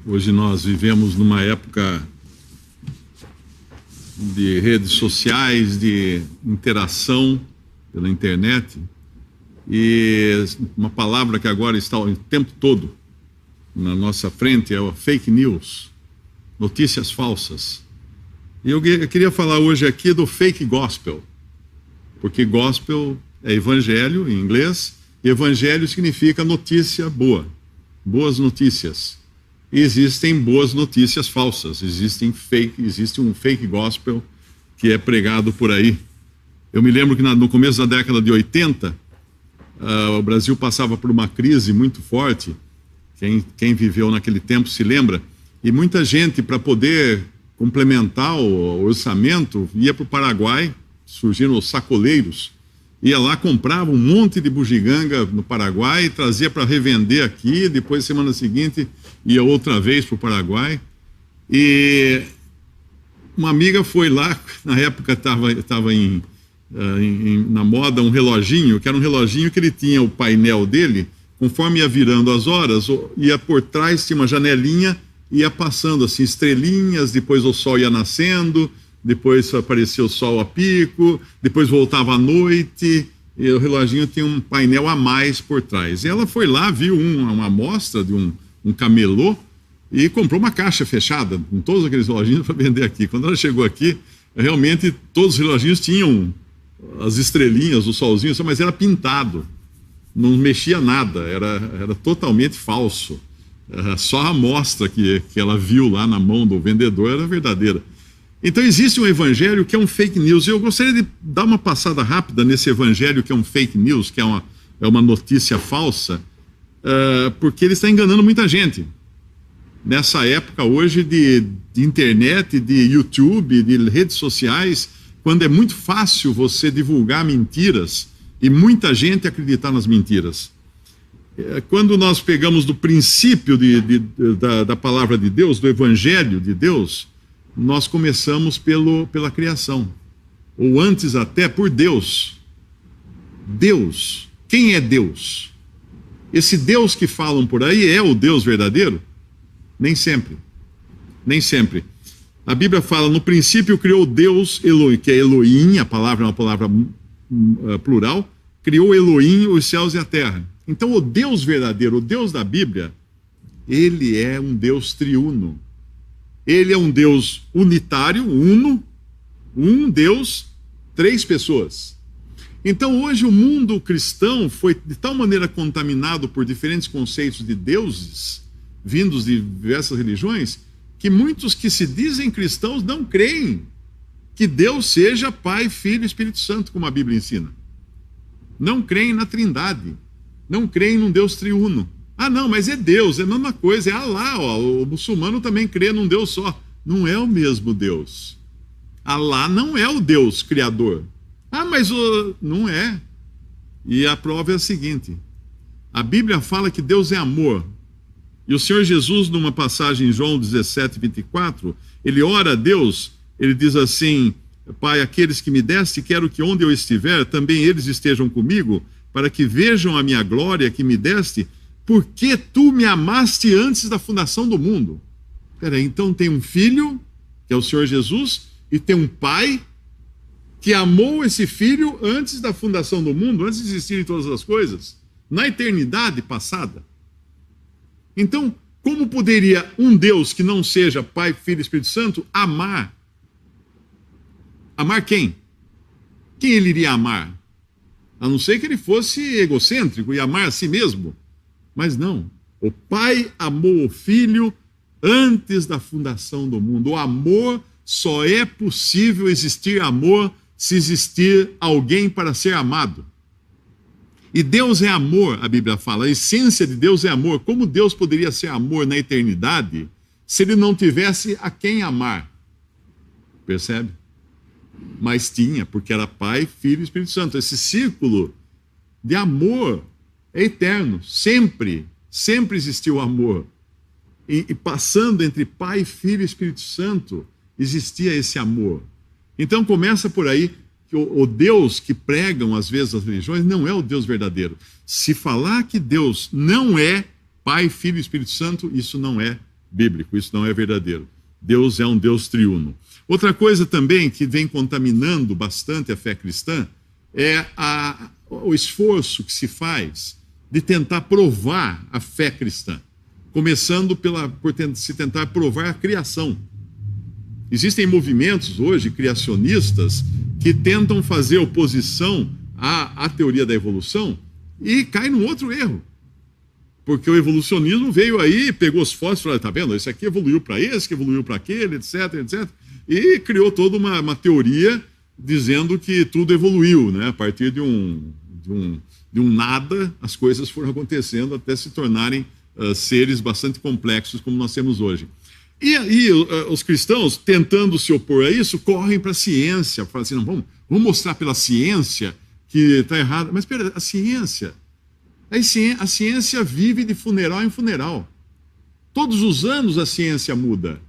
Hoje nós vivemos numa época de redes sociais, de interação pela internet, e uma palavra que agora está o tempo todo na nossa frente é o fake news, notícias falsas. E eu queria falar hoje aqui do fake gospel, porque gospel é evangelho em inglês, e evangelho significa notícia boa, boas notícias. E existem boas notícias falsas, existe um fake gospel que é pregado por aí. Eu me lembro que no começo da década de 80, o Brasil passava por uma crise muito forte, quem viveu naquele tempo se lembra, e muita gente, para poder complementar o orçamento, ia para o Paraguai, surgiram os sacoleiros, ia lá, comprava um monte de bugiganga no Paraguai, trazia para revender aqui, depois, semana seguinte, ia outra vez para o Paraguai. E uma amiga foi lá, na época estava na moda um reloginho, que era um reloginho que ele tinha o painel dele, conforme ia virando as horas, ia por trás, tinha uma janelinha, ia passando assim, estrelinhas, depois o sol ia nascendo, depois aparecia o sol a pico, depois voltava à noite, e o reloginho tinha um painel a mais por trás. E ela foi lá, viu uma amostra de um camelô e comprou uma caixa fechada com todos aqueles reloginhos para vender aqui. Quando ela chegou aqui, realmente todos os reloginhos tinham as estrelinhas, o solzinho, mas era pintado, não mexia nada, era totalmente falso. Só a amostra que ela viu lá na mão do vendedor era verdadeira. Então existe um evangelho que é um fake news. Eu gostaria de dar uma passada rápida nesse evangelho que é um fake news, que é uma notícia falsa, porque ele está enganando muita gente. Nessa época hoje de internet, de YouTube, de redes sociais, quando é muito fácil você divulgar mentiras e muita gente acreditar nas mentiras. Quando nós pegamos do princípio da palavra de Deus, do evangelho de Deus, nós começamos pela criação, ou antes até por Deus. Deus, quem é Deus? Esse Deus que falam por aí é o Deus verdadeiro? Nem sempre, nem sempre. A Bíblia fala, no princípio criou Deus, Elohim, que é Elohim, a palavra é uma palavra plural, criou Elohim os céus e a terra. Então o Deus verdadeiro, o Deus da Bíblia, ele é um Deus triuno. Ele é um Deus unitário, um Deus, três pessoas. Então hoje o mundo cristão foi de tal maneira contaminado por diferentes conceitos de deuses, vindos de diversas religiões, que muitos que se dizem cristãos não creem que Deus seja Pai, Filho e Espírito Santo, como a Bíblia ensina. Não creem na Trindade, não creem num Deus triuno. Ah, não, mas é Deus, é a mesma coisa, é Alá, o muçulmano também crê num Deus só. Não é o mesmo Deus. Alá não é o Deus criador. Ah, mas não é. E a prova é a seguinte, a Bíblia fala que Deus é amor. E o Senhor Jesus, numa passagem em João 17, 24, ele ora a Deus, ele diz assim, Pai, aqueles que me deste, quero que onde eu estiver, também eles estejam comigo, para que vejam a minha glória que me deste, porque tu me amaste antes da fundação do mundo. Peraí, então tem um filho, que é o Senhor Jesus, e tem um pai que amou esse filho antes da fundação do mundo, antes de existirem todas as coisas, na eternidade passada. Então, como poderia um Deus que não seja Pai, Filho e Espírito Santo amar? Amar quem? Quem ele iria amar? A não ser que ele fosse egocêntrico e amar a si mesmo. Mas não, o Pai amou o Filho antes da fundação do mundo. O amor, só é possível existir amor se existir alguém para ser amado. E Deus é amor, a Bíblia fala, a essência de Deus é amor. Como Deus poderia ser amor na eternidade se ele não tivesse a quem amar? Percebe? Mas tinha, porque era Pai, Filho e Espírito Santo. Esse círculo de amor é eterno, sempre existiu amor. E passando entre Pai, Filho e Espírito Santo, existia esse amor. Então começa por aí, que o Deus que pregam às vezes as religiões não é o Deus verdadeiro. Se falar que Deus não é Pai, Filho e Espírito Santo, isso não é bíblico, isso não é verdadeiro. Deus é um Deus triuno. Outra coisa também que vem contaminando bastante a fé cristã é o esforço que se faz de tentar provar a fé cristã, começando por se tentar provar a criação. Existem movimentos hoje criacionistas que tentam fazer oposição à teoria da evolução e cai num outro erro. Porque o evolucionismo veio aí, pegou os fósseis e falou, tá vendo, esse aqui evoluiu para esse, que evoluiu para aquele, etc, etc. E criou toda uma teoria dizendo que tudo evoluiu, né? A partir de um nada, as coisas foram acontecendo até se tornarem seres bastante complexos como nós temos hoje. E aí os cristãos, tentando se opor a isso, correm para a ciência, falam assim, não, vamos mostrar pela ciência que está errado. Mas espera, a ciência vive de funeral em funeral. Todos os anos a ciência muda.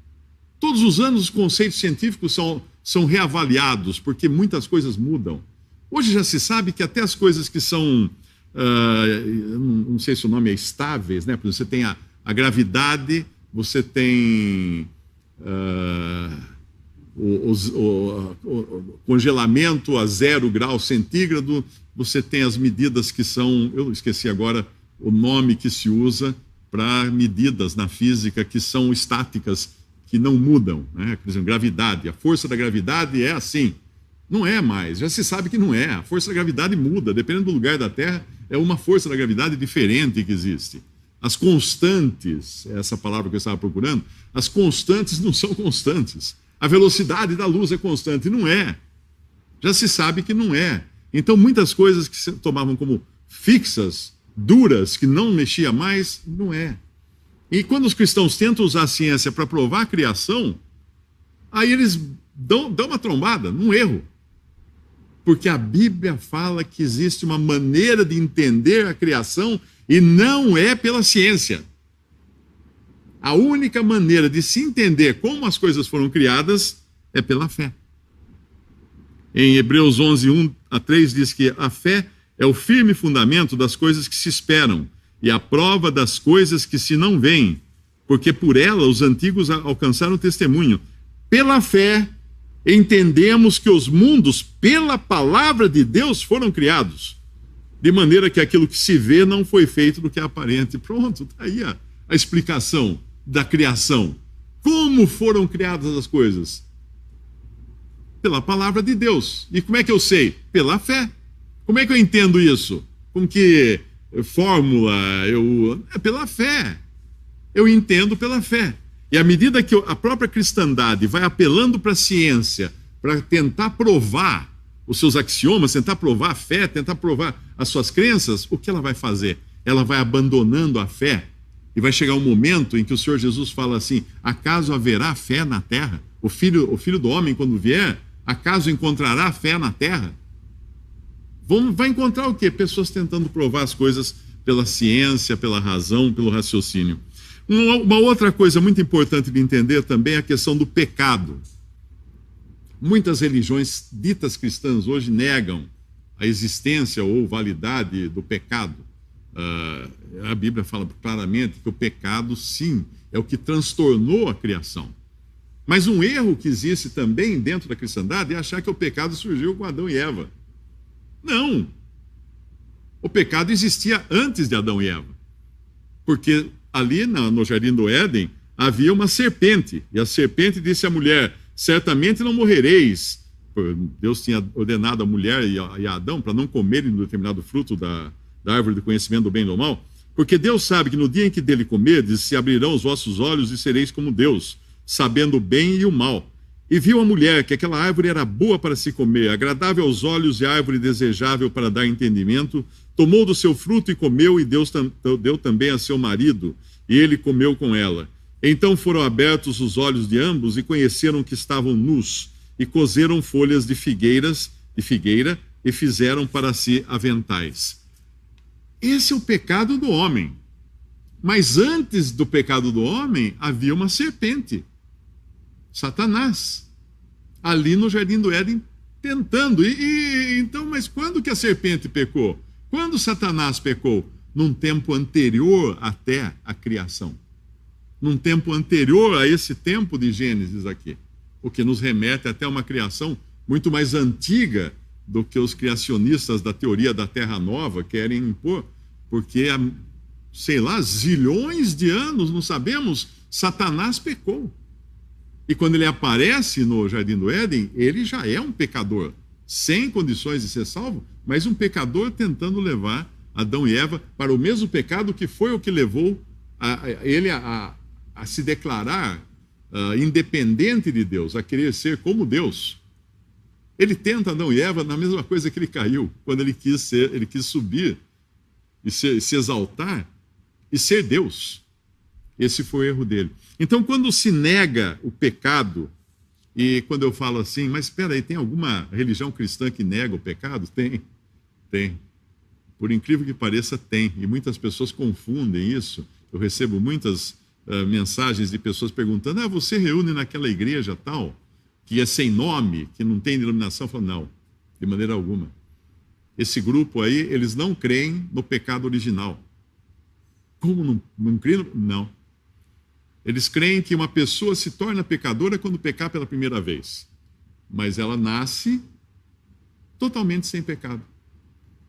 Todos os anos os conceitos científicos são reavaliados, porque muitas coisas mudam. Hoje já se sabe que até as coisas que são, não sei se o nome é estáveis, né? Por exemplo, você tem a gravidade, você tem o congelamento a 0 graus centígrado, você tem as medidas que são, eu esqueci agora o nome que se usa para medidas na física que são estáticas, que não mudam, né? Por exemplo, gravidade, a força da gravidade é assim. Não é mais, já se sabe que não é. A força da gravidade muda, dependendo do lugar da Terra, é uma força da gravidade diferente que existe. As constantes, essa palavra que eu estava procurando, as constantes não são constantes. A velocidade da luz é constante, não é. Já se sabe que não é. Então, muitas coisas que se tomavam como fixas, duras, que não mexia mais, não é. E quando os cristãos tentam usar a ciência para provar a criação, aí eles dão uma trombada, num erro. Porque a Bíblia fala que existe uma maneira de entender a criação e não é pela ciência. A única maneira de se entender como as coisas foram criadas é pela fé. Em Hebreus 11, 1-3 diz que a fé é o firme fundamento das coisas que se esperam e a prova das coisas que se não veem, porque por ela os antigos alcançaram testemunho. Pela fé, entendemos que os mundos, pela palavra de Deus, foram criados, de maneira que aquilo que se vê não foi feito do que é aparente. Pronto, está aí a explicação da criação. Como foram criadas as coisas? Pela palavra de Deus. E como é que eu sei? Pela fé. Como é que eu entendo isso? Com que fórmula? É pela fé. Eu entendo pela fé. E à medida que a própria cristandade vai apelando para a ciência, para tentar provar os seus axiomas, tentar provar a fé, tentar provar as suas crenças, o que ela vai fazer? Ela vai abandonando a fé e vai chegar um momento em que o Senhor Jesus fala assim, acaso haverá fé na terra? O filho do homem, quando vier, acaso encontrará fé na terra? Vai encontrar o quê? Pessoas tentando provar as coisas pela ciência, pela razão, pelo raciocínio. Uma outra coisa muito importante de entender também é a questão do pecado. Muitas religiões ditas cristãs hoje negam a existência ou validade do pecado. A Bíblia fala claramente que o pecado, sim, é o que transtornou a criação. Mas um erro que existe também dentro da cristandade é achar que o pecado surgiu com Adão e Eva. Não! O pecado existia antes de Adão e Eva. Porque ali no Jardim do Éden havia uma serpente. E a serpente disse à mulher, certamente não morrereis. Deus tinha ordenado a mulher e a Adão para não comerem um determinado fruto da árvore do conhecimento do bem e do mal. Porque Deus sabe que no dia em que dele comerdes, se abrirão os vossos olhos e sereis como Deus, sabendo o bem e o mal. E viu a mulher que aquela árvore era boa para se comer, agradável aos olhos e árvore desejável para dar entendimento. Tomou do seu fruto e comeu, e Deus deu também a seu marido, e ele comeu com ela. Então foram abertos os olhos de ambos e conheceram que estavam nus, e coseram folhas de figueira e fizeram para si aventais. Esse é o pecado do homem. Mas antes do pecado do homem, havia uma serpente. Satanás, ali no Jardim do Éden, tentando. Então, mas quando que a serpente pecou? Quando Satanás pecou? Num tempo anterior até a criação. num tempo anterior a esse tempo de Gênesis aqui, o que nos remete até uma criação muito mais antiga do que os criacionistas da teoria da Terra Nova querem impor, porque há, sei lá, zilhões de anos, não sabemos, Satanás pecou. E quando ele aparece no Jardim do Éden, ele já é um pecador, sem condições de ser salvo, mas um pecador tentando levar Adão e Eva para o mesmo pecado que foi o que levou ele a se declarar independente de Deus, a querer ser como Deus. Ele tenta Adão e Eva na mesma coisa que ele caiu, quando ele quis subir e se exaltar e ser Deus. Esse foi o erro dele. Então, quando se nega o pecado, e quando eu falo assim, mas espera aí, tem alguma religião cristã que nega o pecado? Tem. Por incrível que pareça, tem. E muitas pessoas confundem isso. Eu recebo muitas mensagens de pessoas perguntando, você reúne naquela igreja tal, que é sem nome, que não tem denominação? Eu falo, não, de maneira alguma. Esse grupo aí, eles não creem no pecado original. Como não creem? Não. Eles creem que uma pessoa se torna pecadora quando pecar pela primeira vez. Mas ela nasce totalmente sem pecado.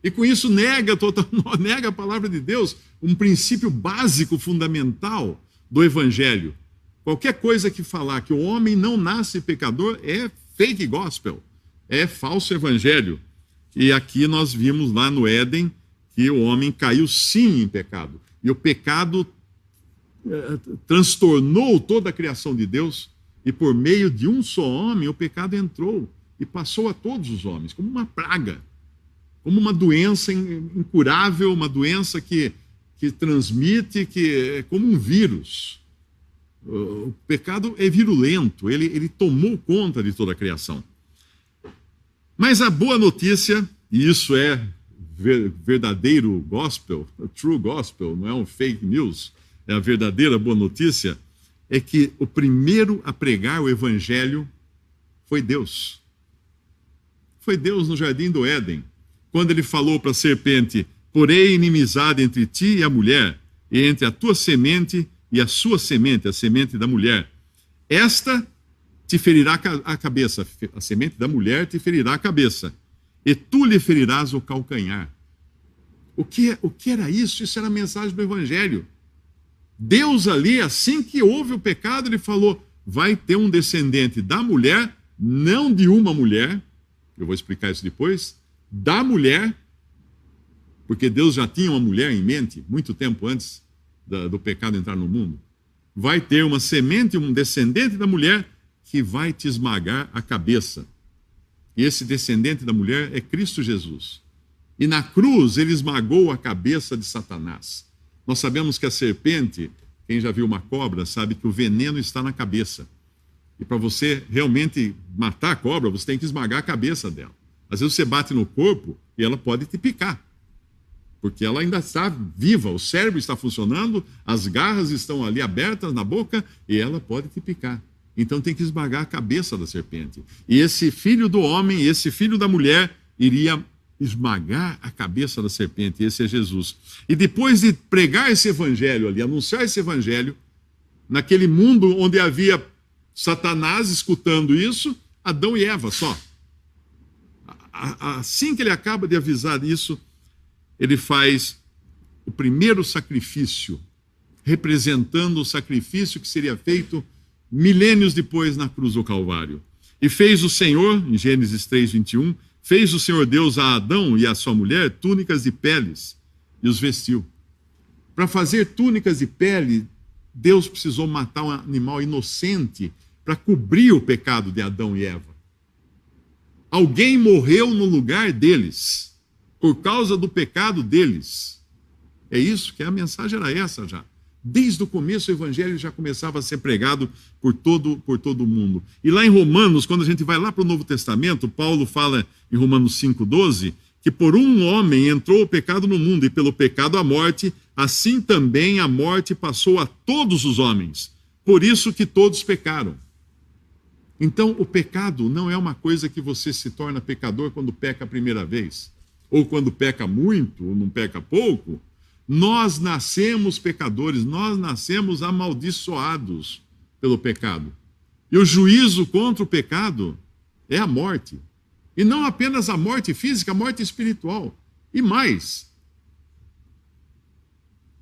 E com isso nega a palavra de Deus, um princípio básico, fundamental do Evangelho. Qualquer coisa que falar que o homem não nasce pecador é fake gospel, é falso evangelho. E aqui nós vimos lá no Éden que o homem caiu sim em pecado. E o pecado transtornou toda a criação de Deus, e por meio de um só homem o pecado entrou e passou a todos os homens, como uma praga, como uma doença incurável, uma doença que transmite, que é como um vírus. O pecado é virulento, ele tomou conta de toda a criação. Mas a boa notícia, e isso é verdadeiro gospel, true gospel, não é um fake news, é a verdadeira boa notícia, é que o primeiro a pregar o evangelho foi Deus. Foi Deus no Jardim do Éden, quando ele falou para a serpente, porém inimizade entre ti e a mulher, e entre a tua semente e a sua semente, a semente da mulher. Esta te ferirá a cabeça, a semente da mulher te ferirá a cabeça, e tu lhe ferirás o calcanhar. O que era isso? Isso era a mensagem do evangelho. Deus ali, assim que houve o pecado, ele falou, vai ter um descendente da mulher, não de uma mulher, eu vou explicar isso depois, da mulher, porque Deus já tinha uma mulher em mente, muito tempo antes do pecado entrar no mundo. Vai ter uma semente, um descendente da mulher, que vai te esmagar a cabeça. E esse descendente da mulher é Cristo Jesus. E na cruz ele esmagou a cabeça de Satanás. Nós sabemos que a serpente, quem já viu uma cobra, sabe que o veneno está na cabeça. E para você realmente matar a cobra, você tem que esmagar a cabeça dela. Às vezes você bate no corpo e ela pode te picar. Porque ela ainda está viva, o cérebro está funcionando, as garras estão ali abertas na boca e ela pode te picar. Então tem que esmagar a cabeça da serpente. E esse filho do homem, esse filho da mulher, iria esmagar a cabeça da serpente, esse é Jesus. E depois de pregar esse evangelho ali, anunciar esse evangelho, naquele mundo onde havia Satanás escutando isso, Adão e Eva só. Assim que ele acaba de avisar isso, ele faz o primeiro sacrifício, representando o sacrifício que seria feito milênios depois na cruz do Calvário. E fez o Senhor, em Gênesis 3:21, fez o Senhor Deus a Adão e a sua mulher túnicas de peles e os vestiu. Para fazer túnicas de pele, Deus precisou matar um animal inocente para cobrir o pecado de Adão e Eva. Alguém morreu no lugar deles, por causa do pecado deles. É isso que a mensagem era essa já. Desde o começo o evangelho já começava a ser pregado por todo o mundo. E lá em Romanos, quando a gente vai lá para o Novo Testamento, Paulo fala em Romanos 5:12, que por um homem entrou o pecado no mundo, e pelo pecado a morte, assim também a morte passou a todos os homens. Por isso que todos pecaram. Então o pecado não é uma coisa que você se torna pecador quando peca a primeira vez, ou quando peca muito, ou não peca pouco. Nós nascemos pecadores, nós nascemos amaldiçoados pelo pecado. E o juízo contra o pecado é a morte. E não apenas a morte física, a morte espiritual. E mais,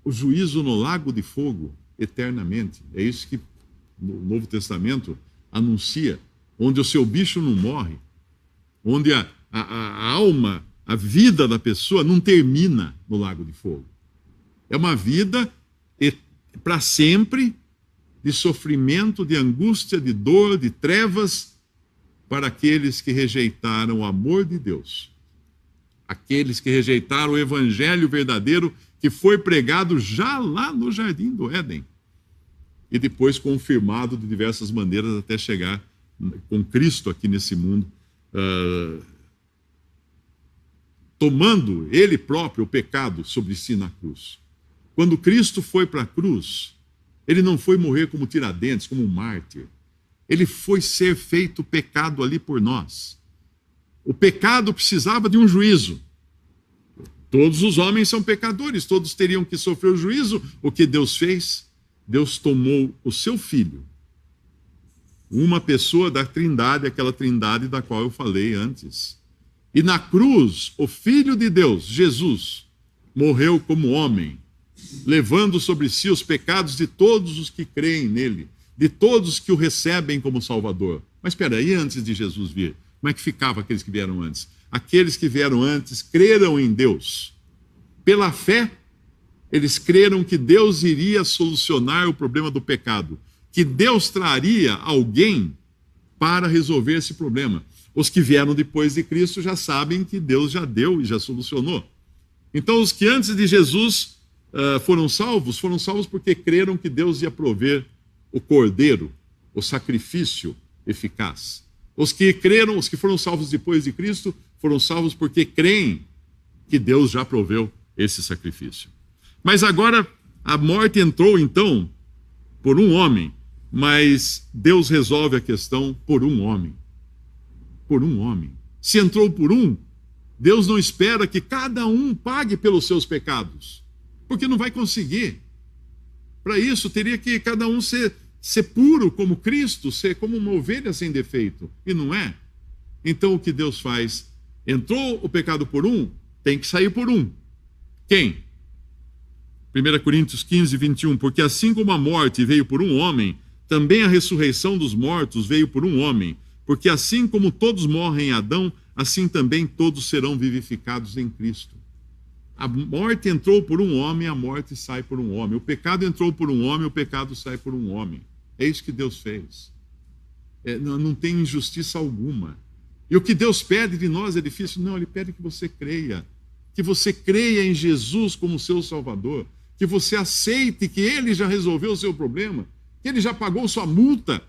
o juízo no lago de fogo eternamente. É isso que no Novo Testamento anuncia, onde o seu bicho não morre, onde a alma, a vida da pessoa não termina no lago de fogo. É uma vida para sempre de sofrimento, de angústia, de dor, de trevas, para aqueles que rejeitaram o amor de Deus. Aqueles que rejeitaram o evangelho verdadeiro que foi pregado já lá no Jardim do Éden. E depois confirmado de diversas maneiras até chegar com Cristo aqui nesse mundo, tomando Ele próprio o pecado sobre si na cruz. Quando Cristo foi para a cruz, Ele não foi morrer como Tiradentes, como um mártir. Ele foi ser feito pecado ali por nós. O pecado precisava de um juízo. Todos os homens são pecadores, todos teriam que sofrer o juízo. O que Deus fez? Deus tomou o seu filho, uma pessoa da Trindade, aquela Trindade da qual eu falei antes. E na cruz, o Filho de Deus, Jesus, morreu como homem, levando sobre si os pecados de todos os que creem nele, de todos que o recebem como Salvador. Mas espera aí, antes de Jesus vir, como é que ficava aqueles que vieram antes? Aqueles que vieram antes creram em Deus. Pela fé, eles creram que Deus iria solucionar o problema do pecado, que Deus traria alguém para resolver esse problema. Os que vieram depois de Cristo já sabem que Deus já deu e já solucionou. Então, os que antes de Jesus foram salvos porque creram que Deus ia prover o cordeiro, o sacrifício eficaz. Os que creram, os que foram salvos depois de Cristo, foram salvos porque creem que Deus já proveu esse sacrifício. Mas agora a morte entrou, então, por um homem, mas Deus resolve a questão por um homem. Por um homem. Se entrou por um, Deus não espera que cada um pague pelos seus pecados, porque não vai conseguir. Para isso, teria que cada um ser puro como Cristo, ser como uma ovelha sem defeito, e não é. Então o que Deus faz? Entrou o pecado por um, tem que sair por um. Quem? 1 Coríntios 15, 21, porque assim como a morte veio por um homem, também a ressurreição dos mortos veio por um homem, porque assim como todos morrem em Adão, assim também todos serão vivificados em Cristo. A morte entrou por um homem, a morte sai por um homem. O pecado entrou por um homem, o pecado sai por um homem. É isso que Deus fez. Não tem injustiça alguma. E o que Deus pede de nós é difícil? Não, Ele pede que você creia. Que você creia em Jesus como seu Salvador. Que você aceite que Ele já resolveu o seu problema. Que Ele já pagou sua multa.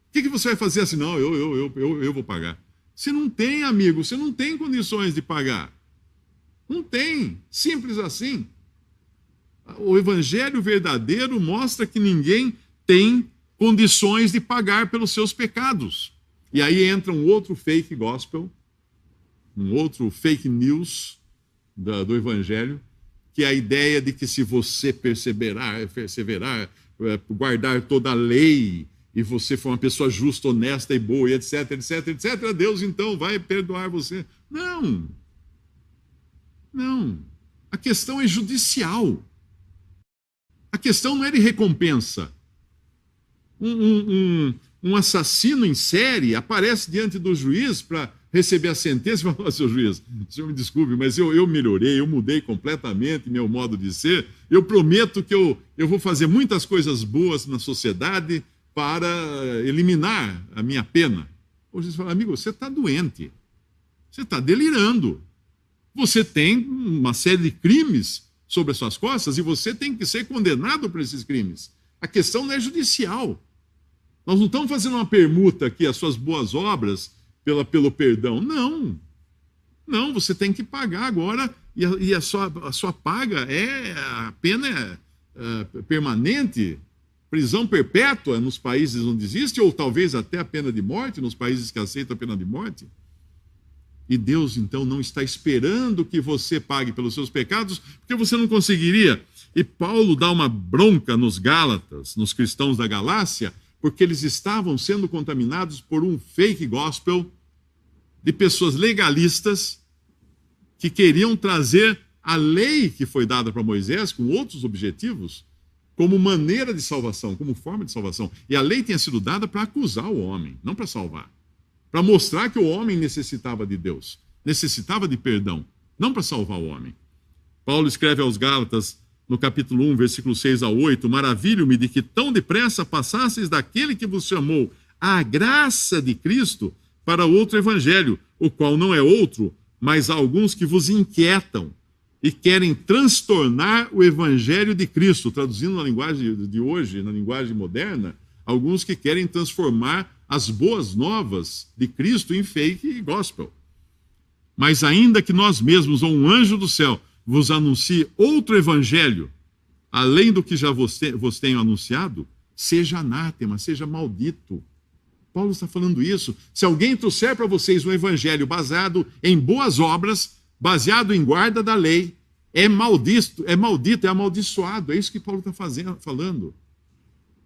O que você vai fazer assim? Não, eu vou pagar. Você não tem, amigo, você não tem condições de pagar. Não tem. Simples assim. O evangelho verdadeiro mostra que ninguém tem condições de pagar pelos seus pecados. E aí entra um outro fake gospel, um outro fake news do evangelho, que é a ideia de que se você perseverar, guardar toda a lei, e você for uma pessoa justa, honesta e boa, e etc, etc, etc, Deus então vai perdoar você. Não. Não. A questão é judicial. A questão não é de recompensa. Um assassino em série aparece diante do juiz para receber a sentença e fala: seu juiz, o senhor me desculpe, mas eu melhorei, eu mudei completamente meu modo de ser, eu prometo que eu vou fazer muitas coisas boas na sociedade para eliminar a minha pena. O juiz fala: amigo, você está doente, você está delirando, você tem uma série de crimes sobre as suas costas e você tem que ser condenado por esses crimes. A questão não é judicial. Nós não estamos fazendo uma permuta aqui, as suas boas obras pelo perdão. Não. Não, você tem que pagar agora e a sua paga a pena é permanente, prisão perpétua nos países onde existe, ou talvez até a pena de morte, nos países que aceitam a pena de morte. E Deus, então, não está esperando que você pague pelos seus pecados, porque você não conseguiria. E Paulo dá uma bronca nos Gálatas, nos cristãos da Galácia, porque eles estavam sendo contaminados por um fake gospel de pessoas legalistas que queriam trazer a lei que foi dada para Moisés, com outros objetivos, como maneira de salvação, como forma de salvação. E a lei tinha sido dada para acusar o homem, não para salvar. Para mostrar que o homem necessitava de Deus, necessitava de perdão, não para salvar o homem. Paulo escreve aos Gálatas, no capítulo 1, versículos 6 a 8, maravilho-me de que tão depressa passasseis daquele que vos chamou à graça de Cristo para outro evangelho, o qual não é outro, mas há alguns que vos inquietam e querem transtornar o evangelho de Cristo, traduzindo na linguagem de hoje, na linguagem moderna, alguns que querem transformar as boas novas de Cristo em fake gospel. Mas ainda que nós mesmos, ou um anjo do céu, vos anuncie outro evangelho, além do que já vos tenho anunciado, seja anátema, seja maldito. Paulo está falando isso. Se alguém trouxer para vocês um evangelho baseado em boas obras, baseado em guarda da lei, é maldito, é amaldiçoado. É isso que Paulo está falando.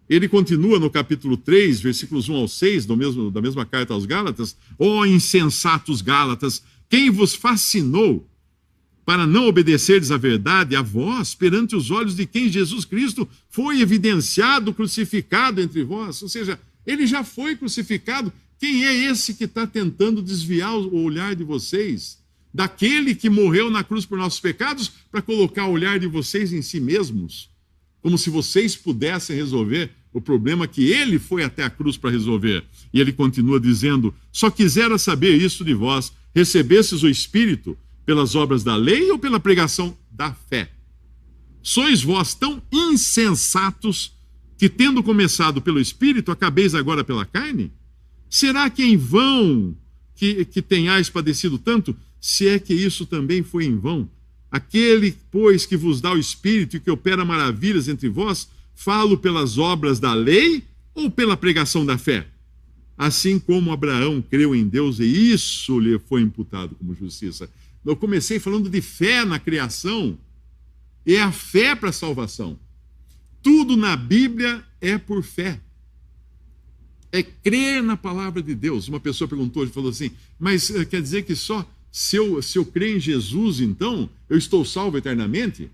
Ele continua no capítulo 3, versículos 1 ao 6, da mesma carta aos Gálatas. Ó insensatos Gálatas, quem vos fascinou para não obedecerdes à verdade, a vós, perante os olhos de quem Jesus Cristo foi evidenciado, crucificado entre vós? Ou seja, ele já foi crucificado. Quem é esse que está tentando desviar o olhar de vocês daquele que morreu na cruz por nossos pecados para colocar o olhar de vocês em si mesmos? Como se vocês pudessem resolver o problema que ele foi até a cruz para resolver. E ele continua dizendo, só quisera saber isso de vós, recebestes o Espírito pelas obras da lei ou pela pregação da fé? Sois vós tão insensatos que, tendo começado pelo Espírito, acabeis agora pela carne? Será que em vão que tenhais padecido tanto, se é que isso também foi em vão? Aquele, pois, que vos dá o Espírito e que opera maravilhas entre vós, falo pelas obras da lei ou pela pregação da fé? Assim como Abraão creu em Deus e isso lhe foi imputado como justiça. Eu comecei falando de fé na criação, e é a fé para a salvação. Tudo na Bíblia é por fé. É crer na palavra de Deus. Uma pessoa perguntou, falou assim, mas quer dizer que só se eu crer em Jesus, então, eu estou salvo eternamente?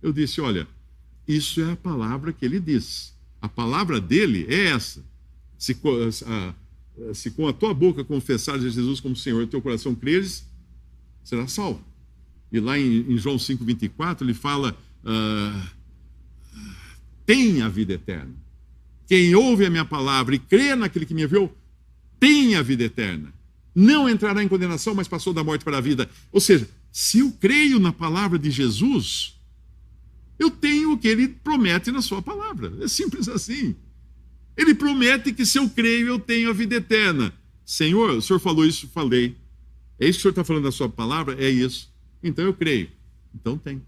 Eu disse, olha, isso é a palavra que ele diz. A palavra dele é essa. Se com a tua boca confessares a Jesus como Senhor e teu coração creres, será salvo. E lá em João 5,24, ele fala, tem a vida eterna. Quem ouve a minha palavra e crê naquele que me enviou, tem a vida eterna. Não entrará em condenação, mas passou da morte para a vida. Ou seja, se eu creio na palavra de Jesus, eu tenho o que ele promete na sua palavra. É simples assim. Ele promete que se eu creio, eu tenho a vida eterna. Senhor, o Senhor falou isso, falei. É isso que o Senhor está falando na sua palavra? É isso. Então eu creio. Então tem.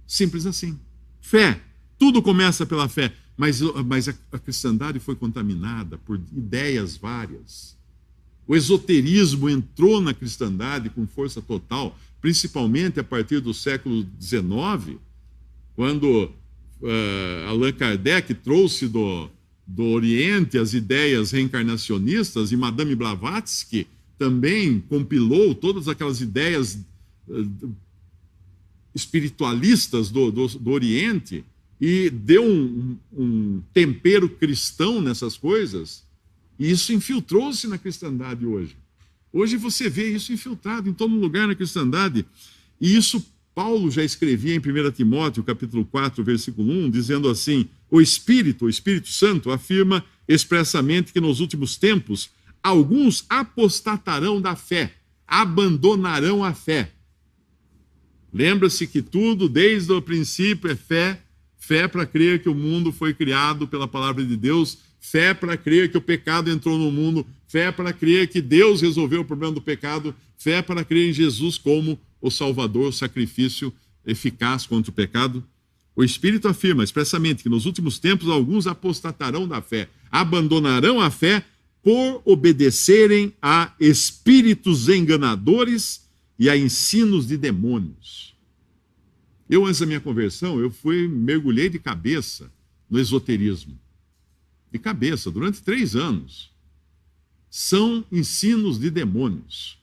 Simples assim. Fé. Tudo começa pela fé. Mas a cristandade foi contaminada por ideias várias. O esoterismo entrou na cristandade com força total, principalmente a partir do século XIX, quando Allan Kardec trouxe do Oriente as ideias reencarnacionistas e Madame Blavatsky também compilou todas aquelas ideias espiritualistas do Oriente e deu um tempero cristão nessas coisas. E isso infiltrou-se na cristandade hoje. Hoje você vê isso infiltrado em todo lugar na cristandade. E isso Paulo já escrevia em 1 Timóteo, capítulo 4, versículo 1, dizendo assim, o Espírito Santo, afirma expressamente que nos últimos tempos alguns apostatarão da fé, abandonarão a fé. Lembra-se que tudo, desde o princípio, é fé. Fé para crer que o mundo foi criado pela palavra de Deus, fé para crer que o pecado entrou no mundo, fé para crer que Deus resolveu o problema do pecado, fé para crer em Jesus como o Salvador, o sacrifício eficaz contra o pecado. O Espírito afirma expressamente que nos últimos tempos alguns apostatarão da fé, abandonarão a fé, por obedecerem a espíritos enganadores e a ensinos de demônios. Eu, antes da minha conversão, mergulhei de cabeça no esoterismo. De cabeça, durante 3 anos. São ensinos de demônios.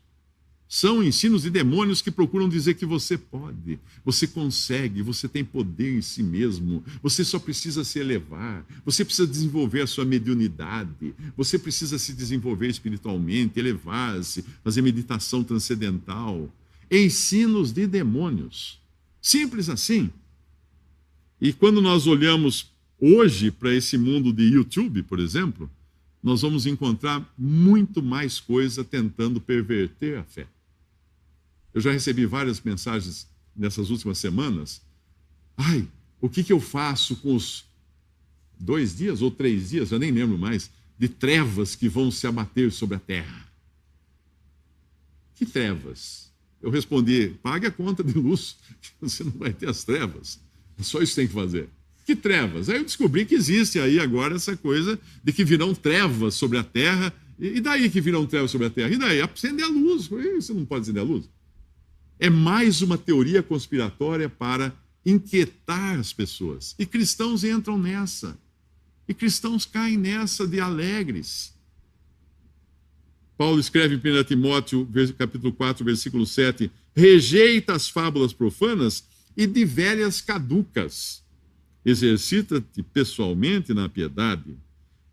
São ensinos de demônios que procuram dizer que você pode, você consegue, você tem poder em si mesmo, você só precisa se elevar, você precisa desenvolver a sua mediunidade, você precisa se desenvolver espiritualmente, elevar-se, fazer meditação transcendental. Ensinos de demônios. Simples assim. E quando nós olhamos hoje para esse mundo de YouTube, por exemplo, nós vamos encontrar muito mais coisa tentando perverter a fé. Eu já recebi várias mensagens nessas últimas semanas. Ai, o que eu faço com os 2 dias ou 3 dias, eu nem lembro mais, de trevas que vão se abater sobre a terra? Que trevas? Eu respondi, pague a conta de luz, você não vai ter as trevas. É só isso que tem que fazer. Que trevas? Aí eu descobri que existe aí agora essa coisa de que virão trevas sobre a terra. E daí que virão trevas sobre a terra? E daí? Acender a luz. Você não pode acender a luz? É mais uma teoria conspiratória para inquietar as pessoas. E cristãos entram nessa. E cristãos caem nessa de alegres. Paulo escreve em 1 Timóteo, capítulo 4, versículo 7, rejeita as fábulas profanas e de velhas caducas. Exercita-te pessoalmente na piedade.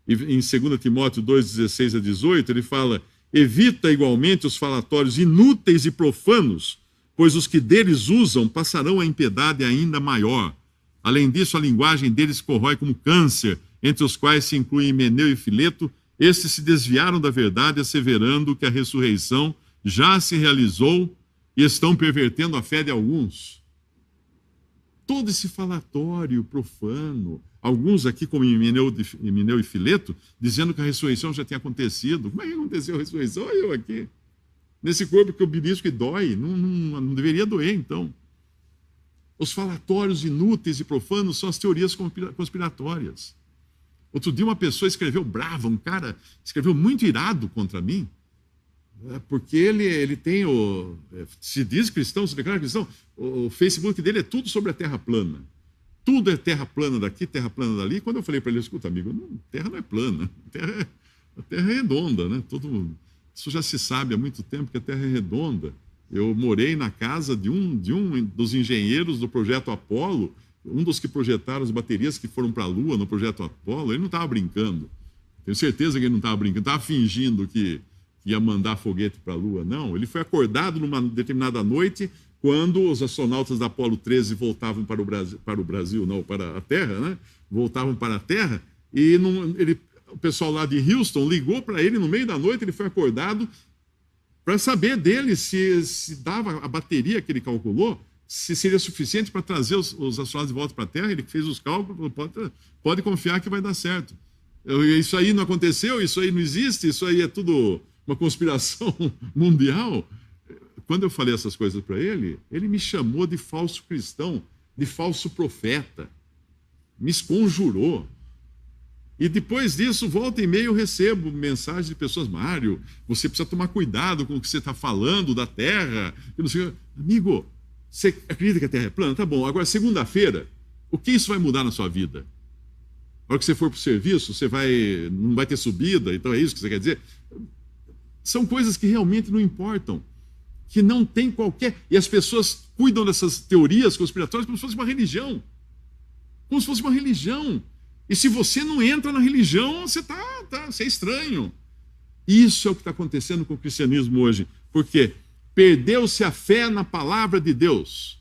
E em 2 Timóteo 2, 16 a 18, ele fala, evita igualmente os falatórios inúteis e profanos, pois os que deles usam passarão a impiedade ainda maior. Além disso, a linguagem deles corrói como câncer, entre os quais se incluem Himeneu e Fileto. Estes se desviaram da verdade, asseverando que a ressurreição já se realizou e estão pervertendo a fé de alguns. Todo esse falatório profano, alguns aqui como Himeneu e Fileto, dizendo que a ressurreição já tinha acontecido. Como é que aconteceu a ressurreição? Olha eu aqui. Nesse corpo que eu belisco e dói, não deveria doer, então. Os falatórios inúteis e profanos são as teorias conspiratórias. Outro dia uma pessoa escreveu brava, um cara escreveu muito irado contra mim, porque ele tem se diz cristão, se declara cristão, o Facebook dele é tudo sobre a terra plana. Tudo é terra plana daqui, terra plana dali. Quando eu falei para ele, escuta, amigo, terra não é plana, a terra é redonda, né? Isso já se sabe há muito tempo que a terra é redonda. Eu morei na casa de um dos engenheiros do projeto Apolo, um dos que projetaram as baterias que foram para a Lua no projeto Apolo. Ele não estava brincando. Tenho certeza que ele não estava brincando, estava fingindo que ia mandar foguete para a Lua. Não, ele foi acordado numa determinada noite, quando os astronautas da Apolo 13 voltavam para a Terra, né? Voltavam para a Terra, e o pessoal lá de Houston ligou para ele no meio da noite, ele foi acordado para saber dele se dava a bateria que ele calculou, se seria suficiente para trazer os astronautas de volta para a Terra. Ele fez os cálculos, pode confiar que vai dar certo. Isso aí não aconteceu, isso aí não existe, isso aí é tudo uma conspiração mundial. Quando eu falei essas coisas para ele, ele me chamou de falso cristão, de falso profeta, me esconjurou. E depois disso, volta e meia, eu recebo mensagens de pessoas, Mário, você precisa tomar cuidado com o que você está falando da Terra. Eu não sei, amigo, você acredita que a Terra é plana? Tá bom, agora segunda-feira, o que isso vai mudar na sua vida? Na hora que você for para o serviço, não vai ter subida, então é isso que você quer dizer? São coisas que realmente não importam, que não tem qualquer... E as pessoas cuidam dessas teorias conspiratórias como se fosse uma religião. Como se fosse uma religião. E se você não entra na religião, você é estranho. Isso é o que está acontecendo com o cristianismo hoje. Por quê? Perdeu-se a fé na palavra de Deus.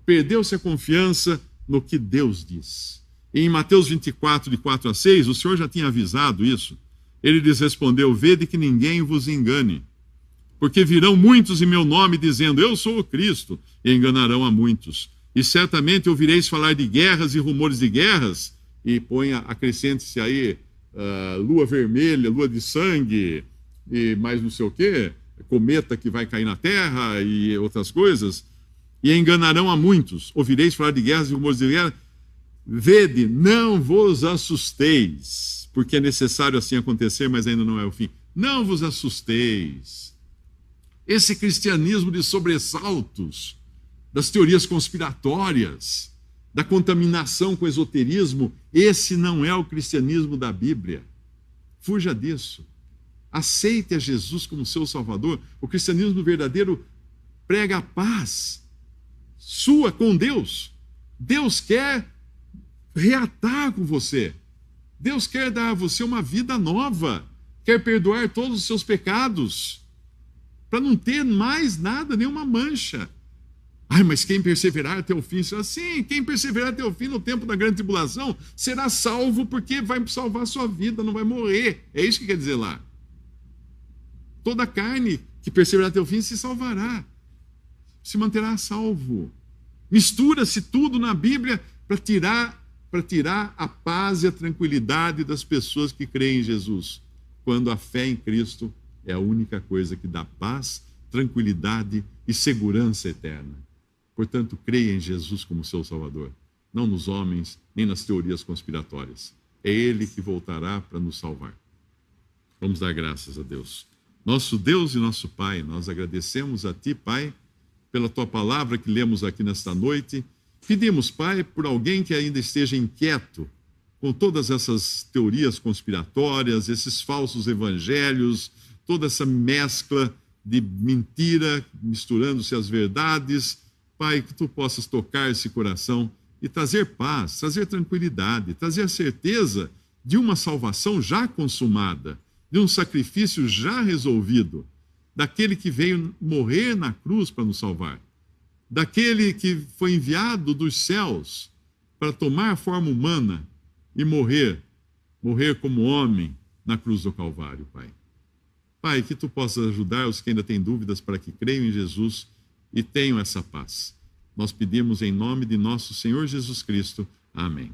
Perdeu-se a confiança no que Deus diz. E em Mateus 24, de 4 a 6, o Senhor já tinha avisado isso. Ele lhes respondeu, vede que ninguém vos engane. Porque virão muitos em meu nome, dizendo, eu sou o Cristo, e enganarão a muitos. E certamente ouvireis falar de guerras e rumores de guerras, e acrescente-se aí lua vermelha, lua de sangue, e mais não sei o quê, cometa que vai cair na terra e outras coisas, e enganarão a muitos. Ouvireis falar de guerras e rumores de guerra. Vede, não vos assusteis, porque é necessário assim acontecer, mas ainda não é o fim. Não vos assusteis. Esse cristianismo de sobressaltos, das teorias conspiratórias, da contaminação com o esoterismo, esse não é o cristianismo da Bíblia. Fuja disso. Aceite a Jesus como seu Salvador. O cristianismo verdadeiro prega a paz sua com Deus. Deus quer reatar com você. Deus quer dar a você uma vida nova. Quer perdoar todos os seus pecados, para não ter mais nada, nenhuma mancha. Ai, mas quem perseverar até o fim será assim. Quem perseverar até o fim no tempo da grande tribulação será salvo, porque vai salvar a sua vida, não vai morrer. É isso que quer dizer lá. Toda carne que perseverar até o fim se salvará, se manterá salvo. Mistura-se tudo na Bíblia para tirar a paz e a tranquilidade das pessoas que creem em Jesus, quando a fé em Cristo é a única coisa que dá paz, tranquilidade e segurança eterna. Portanto, creia em Jesus como seu Salvador, não nos homens, nem nas teorias conspiratórias. É Ele que voltará para nos salvar. Vamos dar graças a Deus. Nosso Deus e nosso Pai, nós agradecemos a Ti, Pai, pela Tua palavra que lemos aqui nesta noite. Pedimos, Pai, por alguém que ainda esteja inquieto com todas essas teorias conspiratórias, esses falsos evangelhos, toda essa mescla de mentira, misturando-se às verdades. Pai, que Tu possas tocar esse coração e trazer paz, trazer tranquilidade, trazer a certeza de uma salvação já consumada, de um sacrifício já resolvido, daquele que veio morrer na cruz para nos salvar, daquele que foi enviado dos céus para tomar forma humana e morrer como homem na cruz do Calvário, Pai. Pai, que Tu possas ajudar os que ainda têm dúvidas para que creiam em Jesus e tenham essa paz. Nós pedimos em nome de nosso Senhor Jesus Cristo. Amém.